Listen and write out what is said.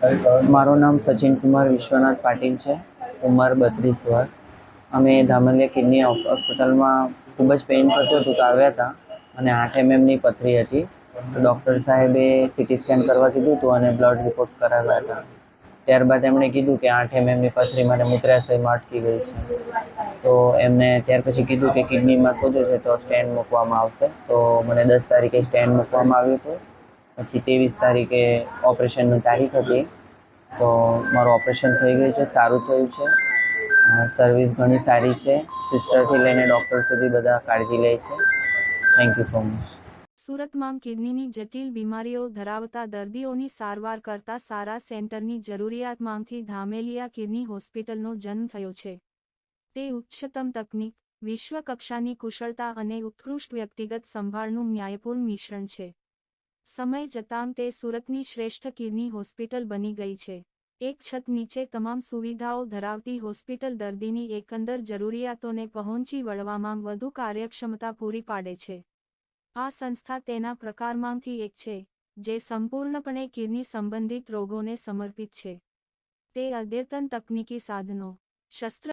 મારું નામ સચિન કુમાર વિશ્વનાથ પાટીલ છે. ઉંમર 32 વર્ષ. અમે ધામલિયા કિડની હોસ્પિટલમાં ખૂબ જ પેઇન થતું હતું તો આવ્યા હતા અને 8 mmની પથરી હતી. તો ડૉક્ટર સાહેબે સીટી સ્કેન કરવા કીધું હતું અને બ્લડ રિપોર્ટ્સ કરાવ્યા હતા. ત્યારબાદ એમણે કીધું કે 8 mmની પથરી મને મૂત્રાશયમાં અટકી ગઈ છે. તો એમને ત્યાર પછી કીધું કે કિડનીમાં સોજો છે તો સ્ટેન્ટ મૂકવામાં આવશે. તો મને 10 તારીખે સ્ટેન્ટ મૂકવામાં આવ્યું હતું. પછી 23 તારીખે ઓપરેશનની તારીખ હતી. તો મારું ઓપરેશન થઈ ગયું છે, સારું થયું છે. સર્વિસ ઘણી સારી છે. સિસ્ટરથી લઈને ડૉક્ટર સુધી બધા કાળજી લે છે. Thank you so much. સુરતમાં કિડનીની જટિલ બીમારીઓ ધરાવતા દર્દીઓની સારવાર કરતા સારા સેન્ટરની જરૂરિયાતમાંથી ધામેલિયા કિડની હોસ્પિટલનો જન્મ થયો છે. તે ઉચ્ચતમ તકનીક, વિશ્વ કક્ષાની કુશળતા અને ઉત્કૃષ્ટ વ્યક્તિગત સંભાળનું ન્યાયપૂર્ણ મિશ્રણ છે. સમય જતાં તે સુરતની શ્રેષ્ઠ કિડની હોસ્પિટલ બની ગઈ છે. એક છત નીચે તમામ સુવિધાઓ ધરાવતી હોસ્પિટલ દર્દીની એકંદર જરૂરિયાતોને પહોંચી વળવામાં વધુ કાર્યક્ષમતા પૂરી પાડે છે. આ સંસ્થા તેના પ્રકારમાંથી એક છે, જે સંપૂર્ણપણે કિડની સંબંધિત રોગોને સમર્પિત છે. તે અદ્યતન તકનીકી સાધનો, શસ્ત્ર